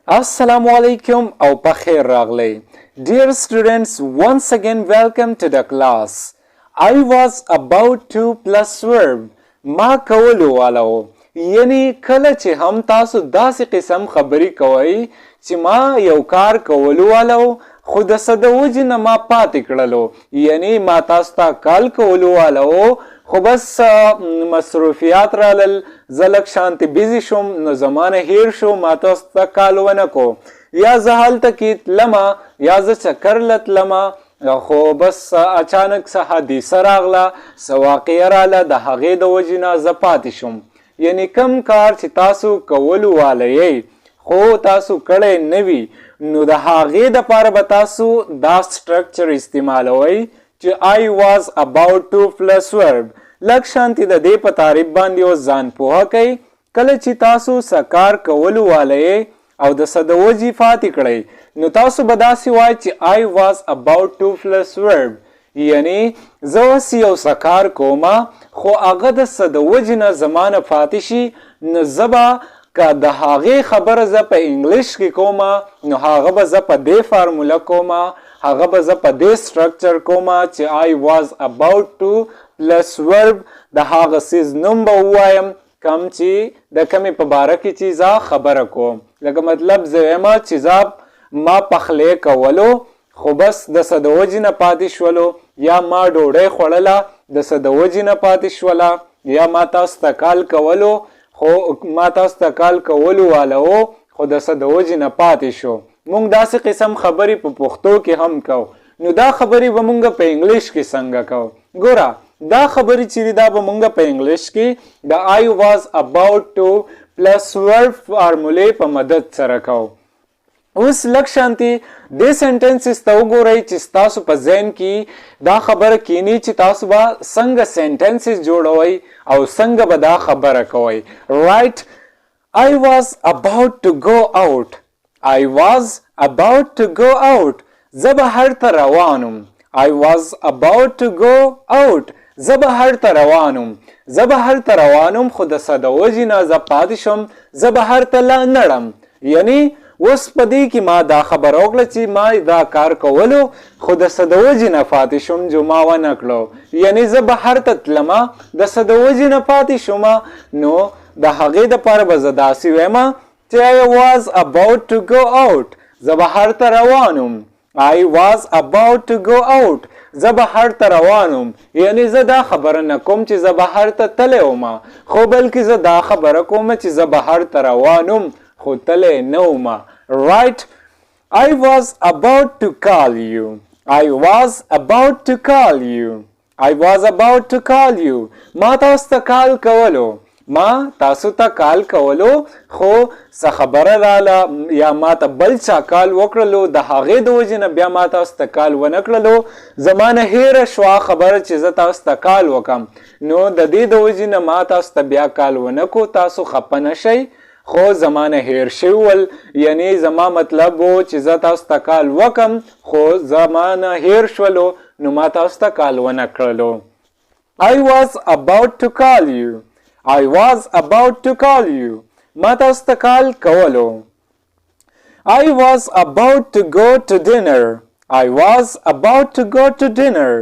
Asalam O Alikum او khair raghlay. Dear students, once again welcome to the class. I was about to plus verb ما کولو والو یعنی کله چې هم تاسو داسې قسم خبرې کوئ چې ما یو کار کولو والو خو د څه د وجې نه ما پاتې کړلو یعنی ما تاسو ته کال کولو والو خو بس مصروفیات رالل زه لږ شانتې بیزي شوم نو زمانه هیر شو ما تاسو ته کال ونه کو یا زه هلته کې تلمه یا زه چکر له تلمه خو بس اچانک څه حادثه راغله څه واقعه راله د هغې د وجې نه زه پاتې شوم یعنی کم کار چې تاسو کولو والی یې خو تاسو کړی نه وي نو د هغې دپاره به تاسو دا سټرکچر استعمالوئ چې I was about to plus verb لږ شانتې د دې په تعریف باندې اوس ځان پوهه کوئ کله چې تاسو څه کار کولو والی یې او د څه د وجې پاتې کړئ نو تاسو به داسې وایئ چې I was about to plus verb یعنی زه اوس یو څه کار کومه خو هغه د څه د وجې نه زما نه پاتې شي نو زه به که د هغې خبره زه په انګلیش کې کومه نو هغه به زه په دې فارموله کومه هغه به زه په دې سټرکچر کومه چې I was about to plus verb د هغه څیز نوم به ووایم کم چې د کمې په باره کې چې زه خبره کوم لکه مطلب زه وایم چې زه ما پخلی کولو خو بس د څه د وجې نه پاتې شولو یا ما ډوډۍ خوړله د څه د وجې نه پاتې شوله یا ما تاسو ته کال کولو خو ما تاسو ته کال کولو والا و خو د څه د وجې نه پاتې شو موږ داسې قسم خبرې په پښتو کې هم کوو نو دا خبرې به موږ په انګلیش کې څنګه کوو ګوره دا خبرې چې دا به موږ په انګلیش کې د I was about to plus verb فارمولې په مدد سره کوو اوس لږ شانتې دې سینټنسز ته وګورئ چې ستاسو په ذهن کې دا خبره کینی چې تاسو به څنګه سینټنسز جوړوئ او څنګه به دا خبره کوئ رایټ I was about to go out I was about to go out زه بهر ته روانم I was about to go out زه بهر ته روانم زه بهر ته روانم خو د څه د وجې نه زه پاتې شم زه بهر ته لا نړم یعنی اوس په دې کې ما دا خبره وکړه چې ما دا کار کولو خو د څه د وجې نه پاتې شوم جو ما ونه کړو یعنی زه بهر ته تلمه د څه د وجې نه پاتې شومه نو د هغې دپاره به زه داسې ویمه چې I was about to go out زه بهر ته روانم I was about to go out زه بهر ته روانم یعنی زه دا خبره نه کوم چې زه بهر ته تلی ومه خو بلکې زه دا خبره کوم چې زه بهر ته روانم خو تلی نه ومه right I was about to call you I was about to call you I was about to call you ما تاسو ته کال کولو ما تاسو ته کال کولو خو څه خبره راله یا ما ته بل چا کال وکړلو د هغې د وجې نه بیا ما تاسو ته کال ونه کړلو زما نه هیره شوه خبره چې زه تاسو ته کال وکم نو د دې د وجې نه ما تاسو ته بیا کال ونه کو تاسو خفه نه شئ خو زما نه هیر شوي ول یعنی زما مطلب و چې زه تاسو ته کال وکم خو زما نه هیر شولو نو ما تاسو ته کال ونه کړلو I was about to call you I was about to call you ما تاسو ته کال کولو I was about to go to dinner I was about to go to dinner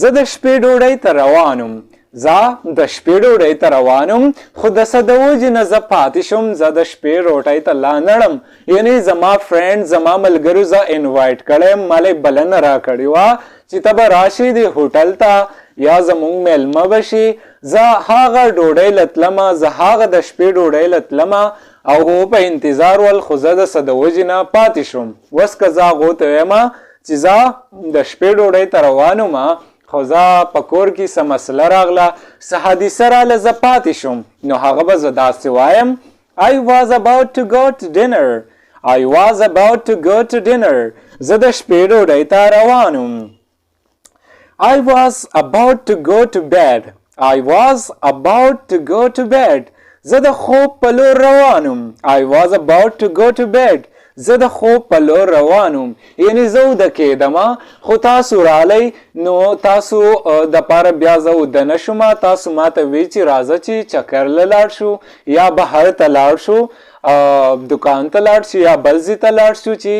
زه د شپې ډوډۍ ته روانم زه د شپې ډوډۍ ته روانم خو د څه د وجې نه زه پاتې شم زه د شپې ډوډۍ ته لا نړم یعنی زما فرینډ زما ملګرو زه انوایټ کړی یم مالی بلنه راکړې وه چې ته به راشي د هوټل ته یا زموږ میلمه به شي زه هغه ډوډۍ له تلمه زه هغه د شپې ډوډۍ له تلمه او هغو په انتظار ول خو زه د څه د وجې نه پاتې شوم اوس که زه هغو ته ویمه چې زه د شپې ډوډۍ ته روان ومه خو زه په کور کې څه مسله راغله څه حادثه راله زه پاتې شوم نو هغه به زه داسې وایم I was about to go to dinner I was about to go to dinner زه د شپې ډوډۍ ته روان وم I was about to go to bed I was about to go to bed زه د خوب په لور روان وم I was about to go to bed زه د خوب په لور روانم یعنی زه وده کېدمه خو تاسو رالی نو تاسو دپاره بیا زه وده نشومه تاسو ماته وی چې راځه چې چکر له لاړ شو یا بهر ته لاړ شو دکان ته لاړ شي یا بل ځای ته لاړ شو چې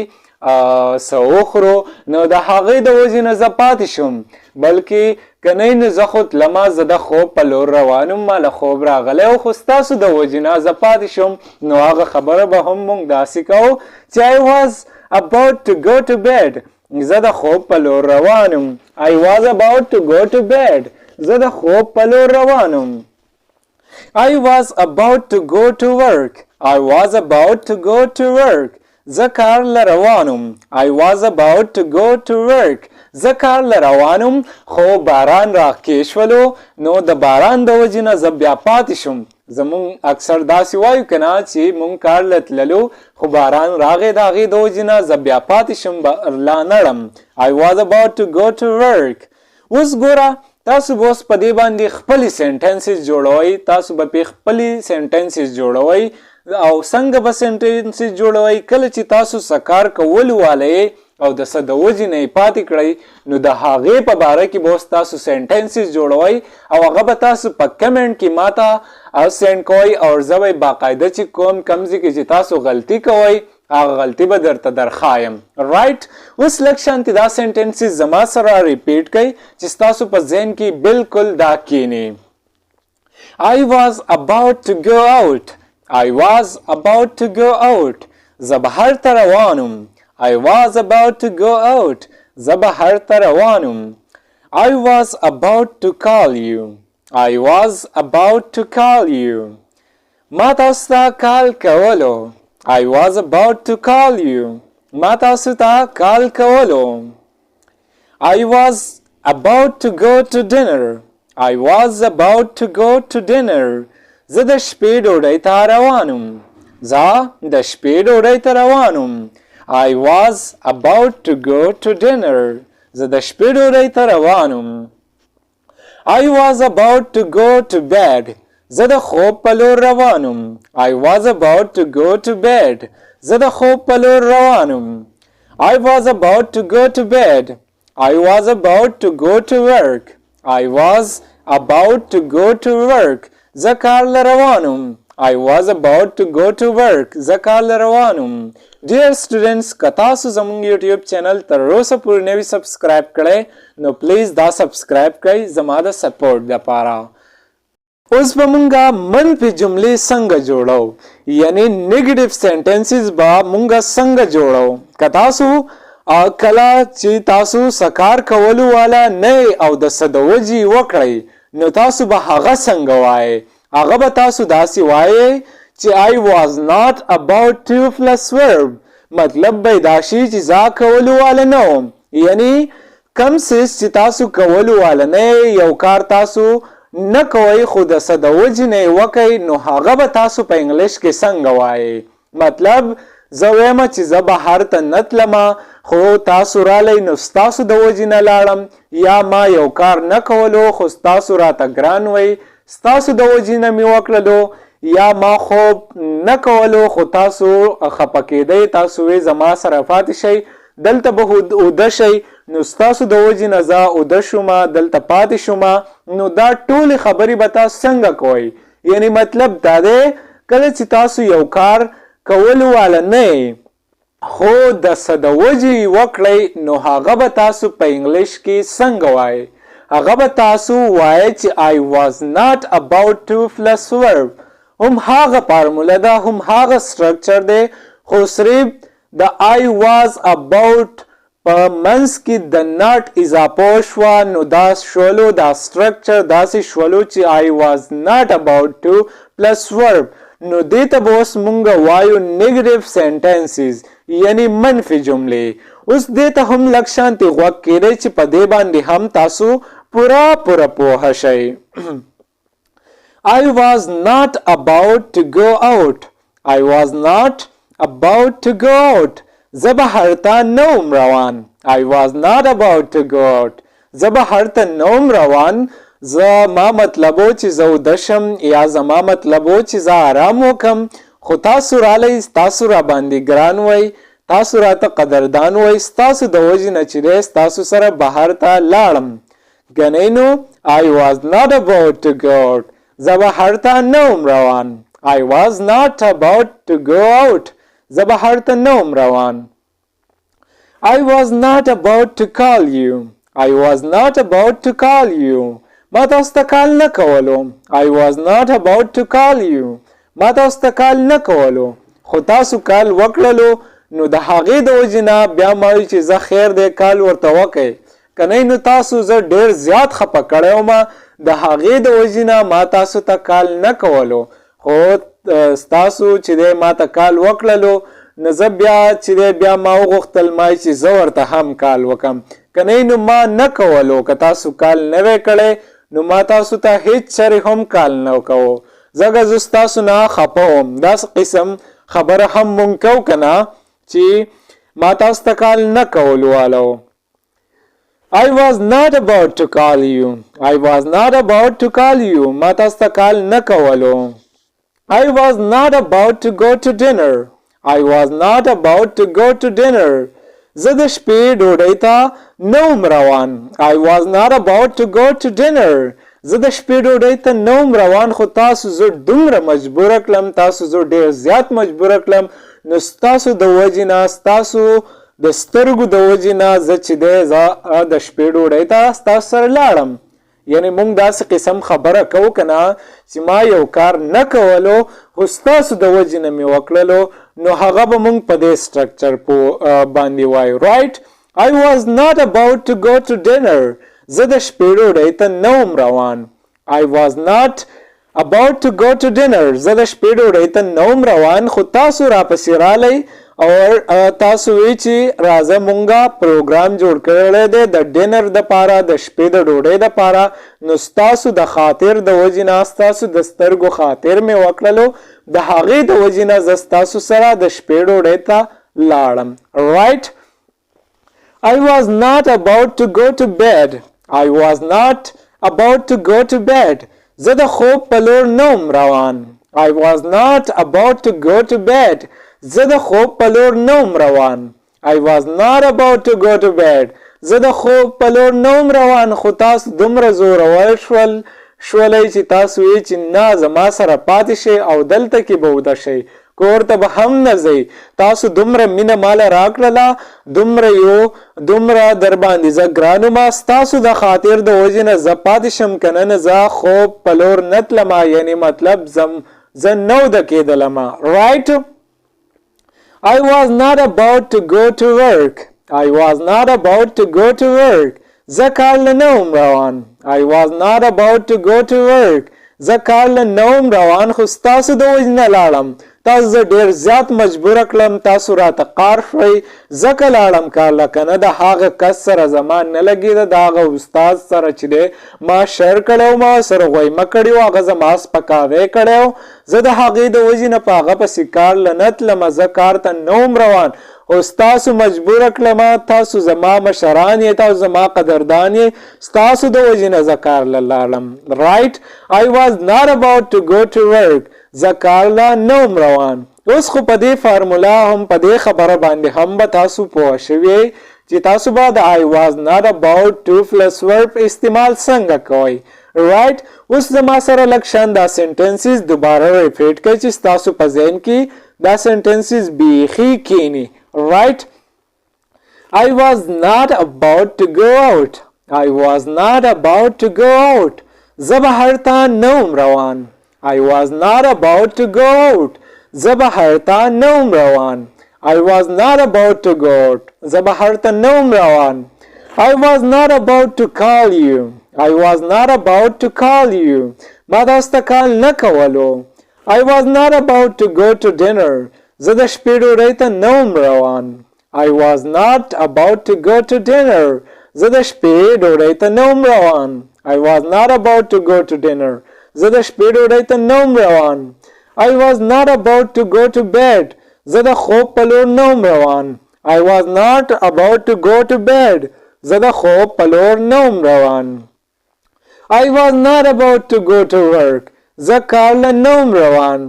څه وخورو نو د هغې د وجې نه زه پاتې شوم بلکې که نه نو زه خو تلمه زه د خوب په لور روان یم ماله خوب راغلی او خو ستاسو د وجې نه زه پاتې شوم نو هغه خبره به هم موږ داسې کوو چې I was about to go to bed زه د خوب په لور روان یم I was about to go to bed زه د خوب په لور روان یم I was about to go to work I was about to go to work زه کار له روانم I was about to go to work زه کار له روانم خو باران راکېشولو نو د باران د وجې نه زه بیا پاتې شوم زمونږ اکثر داسې وایو که نه چې مونږ کار له تللو خو باران راغی د هغې د وجې نه زه بیا پاتې شم لا نړم I was about to go to work اوس ګوره تاسو به اوس په دې باندې خپلې سینټنسز جوړوئ تاسو به پې خپلې سینټنسز جوړوئ او څنګه به سینټنسز جوړوئ کله چې تاسو څه کار کولو والی او د څه د وجې نه یې پاتې کړئ نو د هغې په باره کې به اوس تاسو سینټنسز جوړوئ او هغه به تاسو په کمنټ کې ماته سینډ کوئ او زه به باقاعده چې کوم ځای کې چې تاسو غلطي کوئ هغه غلطي به درته درخایم رایټ اوس لږ شانتې دا سینټنسز زما سره ریپیټ کړئ چې ستاسو په ذهن کې بالکل دا کښېني I was about to go out I was about to go out زه بهر ته روان یم I was about to go out زه بهر ته روان یم I was about to call you I was about to call you ما تاسو ته کال کولو I was about to call you ما تاسو ته کال کولو I was about to go to dinner I was about to go to dinner زه د شپې ډوډۍ ته روان یم زه د شپې ډوډۍ ته روان یم I was about to go to dinner زه د شپې ډوډۍ ته روان یم I was about to go to bed زه د خوب په لور روان یم I was about to go to bed زه د خوب په لور روان یم I was about to go to bed I was about to go to work I was about to go to work زه کار له روان یم I was about to go to work زه کار له روان یم Dear students که تاسو زموږ یوټیوب چینل تر اوسه پورې نه وي سبسکرایب کړی نو پلیز دا سبسکرایب کړئ زما د سپورټ دپاره اوس به مونږه منفي جملې څنګه جوړو یعنی نیګیټیو سینټنسز به مونږه څنګه جوړو که تاسو کله چې تاسو سکار کولو والا نه او د څه د وجې وکړئ نو تاسو به هغه څنګه وایئ هغه به تاسو داسې وایئ چې I was not about to plus verb مطلب به دا شي چې زه کولو والا نه وم یعنی کم څیز چې تاسو کولو والا نه یو کار تاسو نه کوئ خو د څه د وجې نه یې وکئ نو هغه به تاسو په انګلیش کې څنګه وایئ مطلب زه وایم چې زه بهر ته نه تلمه خو تاسو رالی نو ستاسو د وجې نه لاړم یا ما یو کار نه کولو خو ستاسو راته ګران وئ ستاسو د وجې نه مې وکړلو یا ما خوب نه کولو خو تاسو خفه کېدئ تاسو وی زما سره پاتې شئ دلته به اوده شئ نو ستاسو د وجې نه زه اوده شومه دلته پاتې شومه نو دا ټولې خبرې به تاسو څنګه کوئ یعنی مطلب دا دی کله چې تاسو یو کار کولو والا نه خو د څه د وجې وکړئ نو هغه به تاسو په انګلیش کې څنګه وایئ هغه به تاسو وایئ چې I was not about to plus verb هم هغه فارموله ده هم هغه سټرکچر دی خو صرف د I was about په منځ کې د not اضافه شوه نو دا شولو دا سټرکچر داسې شولو چې I was not about to plus verb نو دې ته به اوس مونږ وایو نیګیټیو سینټنسز یعنی منفي جملې اوس دې ته هم لږ شانتې غوږ کېدئ چې په دې باندې هم تاسو پوره پوه شئ I was not about to go out I was not about to go out زه بهر ته نه وم روان I was not about to go out زه بهر ته نه وم روان زما مطلب و چې زه اوده شم یا زما مطلب و چې زه آرام وکم خو تاسو رالی تاسو را باندې ګران وئ تاسو راته قدردان وئ ستاسو د وجې نه چې دی ستاسو سره بهر ته لاړم ګنئ نو I was not about to go out زه بهر ته نه وم روان I was not about to go out. زه بهر ته نه وم روان. I was not about to call you. I was not about to call you. ما تاسو ته کال نه کولو. I was not about to call you. ما تاسو ته کال نه کولو. خو تاسو کال وکړلو نو د هغې د وجې نه بیا ما وایي چې زه خیر دی کال ورته وکئ. که نه نو تاسو زه ډېر زیات خفه کړی وم د هغې د وجې نه ما تاسو ته کال نه کولو. خو ستاسو چې دی ما ته کال وکړلو نو زه بیا چې دی بیا ما وغوښتل ما چې زه ورته هم کال وکم. که نه نو ما نه کولو. که تاسو کال نه وی کړی نو ما تاسو ته هیڅ چرې هم کال نه کوو. ځکه زه ستاسو نه خفه وم. داسې قسم خبره هم مونږ کوو که نه چې ما تاسو ته کال نه کولو والو. I was not about to call you. I was not about to call you. ما تاسو ته کال نه کولو. I was not about to go to dinner. I was not about to go to dinner. زه د شپې ډوډۍ ته نه وم روان. I was not about to go to dinner. زه د شپې ډوډۍ ته نه وم روان خو تاسو زه دومره مجبوره کړم تاسو زه ډېر زیات مجبوره کړم نو ستاسو د وجې نه ستاسو د سترګو د وجې نه زه چې دی زه د شپې ډوډۍ ته ستاسو سره لاړم. یعنې موږ داسې قسم خبره کوو که نه چې ما یو کار نه کولو خو ستاسو د وجې نه مې وکړلو نو هغه به موږ په دې سټرکچر باندې وایو. رایټ. I was not about to go to dinner. زه د شپې ډوډۍ ته نه وم روان. I was not about to go to dinner. زه د شپې ډوډۍ ته نه وم روان خو تاسو راپسې رالی او تاسو وی چې راځه مونږه پروګرام جوړ کړی دی د ډینر دپاره د شپې د ډوډۍ دپاره نو ستاسو د خاطر د وجې نه ستاسو د سترګو خاطر مې وکړلو د هغې د وجې نه زه ستاسو سره د شپې ډوډۍ ته لاړم. رایټ. I was not about to go to bed. I was not about to go to bed. زه د خوب په لور نه وم روان. I was not about to go to bed. زه د خوب په لور نه وم روان. I was not about to go to bed. زه د خوب په لور نه وم روان خو تاسو دومره زورور شولی چې تاسو یې چې نه زما سره پاتې شئ او دلته کې به وده شئ کور ته به هم نه ځئ. تاسو دومره مینه ماله راکړله دومره در باندې زه ګران وم ستاسو د خاطر د وجې نه زه پاتې شم که نه زه خوب په لور نه تلمه یعنې مطلب زه نه وده کېدلمه. رایټ. I was not about to go to work. I was not about to go to work. زه کار له نه وم روان. I was not about to go to work. زه کار له نه وم روان خو ستاسو د وجې نه لاړم. تاسو زه ډېر زیات مجبوره کړم تاسو راته قار شوئ ځکه لاړم کار له که نه د هغه کس سره زما نه لګېده د هغه استاد سره چې دی ما شر کړی و ما سره غویمه کړې و هغه زما سپکاوی کړی و زه د هغې د وجې نه په هغه پسې کار له نه تلمه زه کار ته نه وم روان او ستاسو مجبوره کړمه تاسو زما مشران یې تاسو زما قدردان یې ستاسو د وجې نه زه کار له لاړم. رایټ. I was not about to go to work. زه کار له نه وم روان. اوس خو په دې فارمولا هم په دې خبره باندې هم به تاسو پوه شوي چې تاسو به د I was not about to plus verb استعمال څنګه کوئ. رایټ. اوس زما سره لږ شان دا سنټنسز دوباره ریپیټ کړئ چې ستاسو په ذهن کې دا سنټنسز بیخي کینی. Right. I was not about to go out. I was not about to go out. زه بهر ته نه وم روان. I was not about to go out. زه بهر ته نه وم روان. I was not about to go out. زه بهر ته نه وم روان. I was not about to call you. I was not about to call you. ما تاسو ته کال نه کولو. I was not about to go to dinner. زه د شپې ډوډۍ ته نه وم روان. I was not about to go to dinner. زه د شپې ډوډۍ ته نه وم روان. I was not about to go to dinner. زه د شپې ډوډۍ ته نه وم روان. I was not about to go to bed. زه د خوب په لور نه وم روان. I was not about to go to bed. زه د خوب په لور نه وم روان. I was not about to go to work. زه کار له نه وم روان.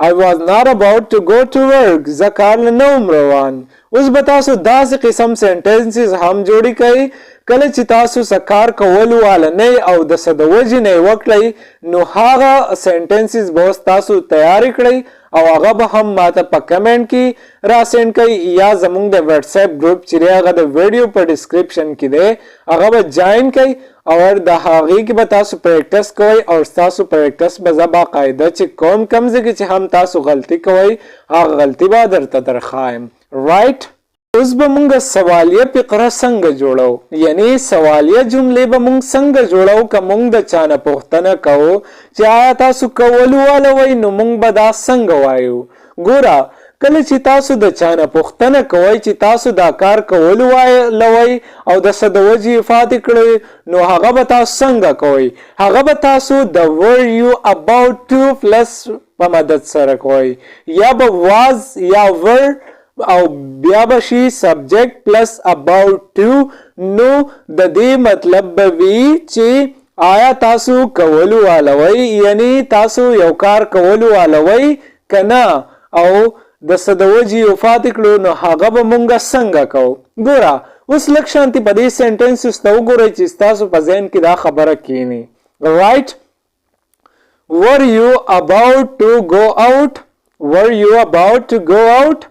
I was not about to go to work. زه کار له نه وم روان. اوس به تاسو داسې قسم سنټنسز هم جوړی کوئ کله چې تاسو سکار کولو والا نه او د څه د وجې نه وکړئ نو هغه سنټنسز به تاسو تیار کړئ او هغه به هم ماته په کمنټ کې را سند کړئ یا زموږ د واتس اپ ګروپ چې هغه د ویډیو په ډسکرپشن کې دی هغه به جوائن کړئ او د هغې کې به تاسو پریکټس کوئ او تاسو پریکټس به زه باقاعده چې کوم ځای کې چې هم تاسو غلطي کوئ هغه غلطي به درته درښایم رایټ اوس به مونږ سوالیه فقره څنګه جوړو یعنی سوالیه جملې به مونږ څنګه جوړو که مونږ د چا نه پوښتنه کوو چې آیا تاسو کولو والا وئ نو مونږ به دا څنګه وایو ګوره کله چې تاسو د چا نه پوښتنه کوئ چې تاسو دا کار کولو والا وئ او د څه د وجې افادې کړئ نو هغه به تاسو څنګه کوئ هغه به تاسو د were you about to plus په مدد سره کوئ یا به was یا were او بیا به شي سبجیکټ پلس about to نو د دې مطلب به وي چې آیا تاسو کولو والا وئ یعنی تاسو یو کار کولو والا وئ که نه او د څه د وجې وفات کړو نو هغه به مونږ څنګه کوو ګوره اوس لږ شانتي په دې سنټنسز ته وګورئ چې ستاسو په ذهن کې دا خبره کښېني رایټ were you about to go out were you about to go out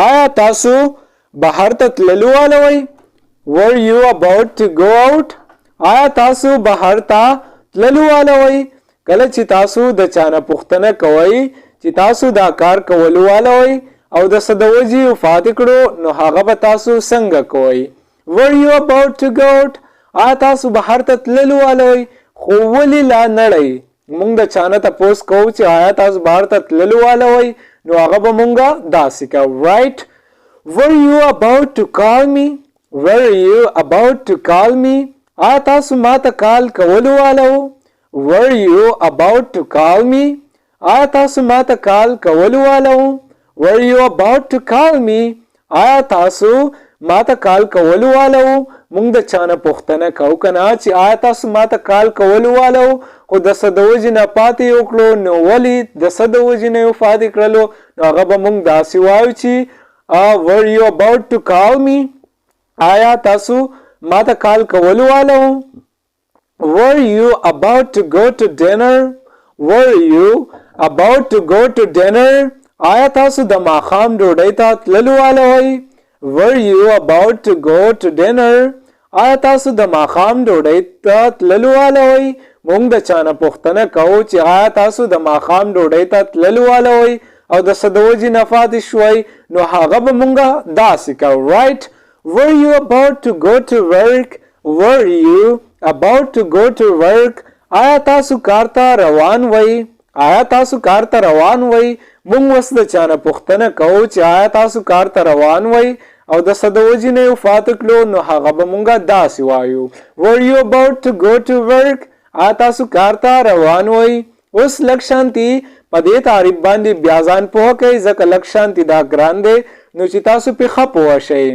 آیا تاسو بهر ته تللو والا وئ were you about to go out آیا تاسو بهر ته تللو والا وئ کله چې تاسو د چا نه پوښتنه کوئ چې تاسو دا کار کولو والا وئ او د څه د وجې وفات کړو نو هغه به تاسو څنګه کوئ were you about to go out آیا تاسو بهر ته تللو والا وئ خو ولې لا نړئ مونږ د چا نه تپوس کوو چې آیا تاسو بهر ته تللو والا وئ نو هغه به مونږه داسې کوو رایټ were you about to call me were you about to call me آیا تاسو ما ته کال کولو والا وو were you about to call me آیا تاسو ما ته کال کولو والا وو were you about to call me آیا تاسو ما ته کال کولو والا وو مونږ د چا نه پوښتنه کوو که نه چې آیا تاسو ما ته کال کولو والا وو خو د څه د وجې نه پاتې وکړو نو ولې د څه د وجې نه یې وفاتې کړلو نو هغه به مونږ داسې وایو چې were you about to call me آیا تاسو ما ته کال کولو والا وو were you about to go to dinner were you about to go to dinner آیا تاسو د ماښام ډوډۍ ته تللو والا وئ were you about to go to dinner آیا تاسو د ماښام ډوډۍ ته تللو والا وئ مونږ د چا نه پوښتنه کوو چې آیا تاسو د ماښام ډوډۍ ته تللو والا وئ او د څه د وجې نه پاتې شوئ نو هغه به مونږه داسې کوو رایټ were you about to go to work were you about to go to work آیا تاسو کار ته روان وئ آیا تاسو کار ته روان وئ مونږ اوس د چا نه پوښتنه کوو چې آیا تاسو کار ته روان وئ او د څه د وجې نه یې وفات کړو نو هغه به مونږه داسې وایو were you about to go to work آیا تاسو کار ته روان وئ اوس لږ شانتي په دې تعریف باندې بیا ځان پوه کړئ ځکه لږ شانتي دا ګران دی نو چې تاسو پې ښه پوه شئ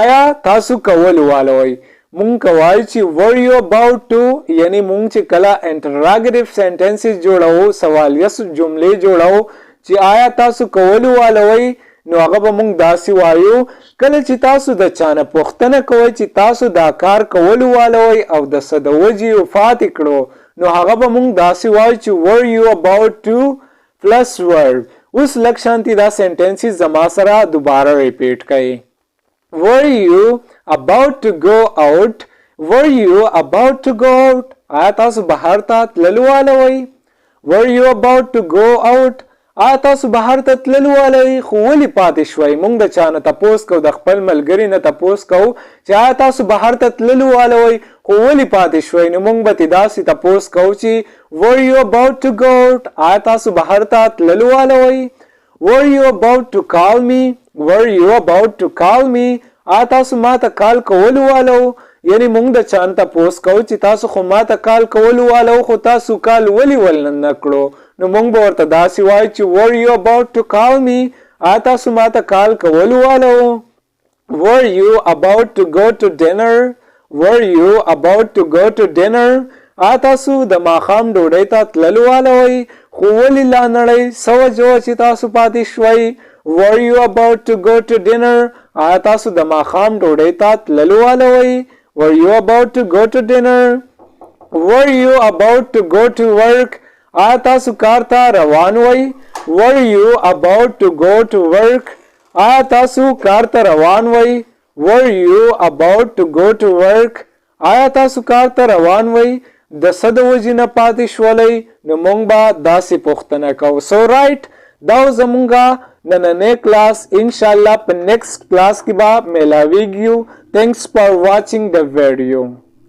آیا تاسو کولو والا وئ مونږ کوای چې were you about to یعنی مونږ چې کله انټراګیټیو سنټنسز جوړو سوالیه جملې جوړو چې آیا تاسو کولو والا وئ نو هغه به مونږ داسې وایو کله چې تاسو د چا نه پوښتنه کوئ چې تاسو دا کار کولو والا وئ او د څه د وجې وفات کړو نو هغه به مونږ داسې وایو چې were you about to plus verb اوس لږ شانتي دا سنټنسز زما سره دوباره ریپیټ کړئ were you about to go out were you about to go out آیا تاسو بهر ته تللو والا وئ were you about to go out آیا تاسو بهر ته تللو والا وئ خو ولې پاتې شوئ مونږ د چا نه تپوس کوو د خپل ملګري نه تپوس کوو چې آیا تاسو بهر ته تللو والا وئ خو ولې پاتې شوئ نو مونږ به ترې داسې تپوس کوو چې were you about to go out آیا تاسو بهر ته تللو والا وئ were you about to call me were you about to call me آیا تاسو ما ته کال کولو والا وو یعنی مونږ د چا نه تپوس کوو چې تاسو خو ما ته کال کولو والا وو خو تاسو کال ولې نه کړو نو مونږ به ورته داسې وایو چې were you about to call me آیا تاسو ما ته کال کولو والا وو were you about to go to dinner were you about to go to dinner آیا تاسو د ماښام ډوډۍ ته تللو والا وئ خو ولې لا نړئ څه وجه وه چې تاسو پاتې شوئ were you about to go to dinner آیا تاسو د ماښام ډوډۍ ته تللو والا وئ Were you about to go to dinner? Were you about to go to work? آیا تاسو کار ته روان وئ؟ Were you about to go to work? آیا تاسو کار ته روان وئ؟ Were you about to go to work? آیا تاسو کار ته روان وئ؟ د څه د وجې نه پاتې شولئ؟ نو موږ به داسې پوښتنه کوو. So right, دا زمونږه نننی کلاس. انشاءالله په نیکسٹ کلاس کې به میلاویږو. Thanks for watching the video.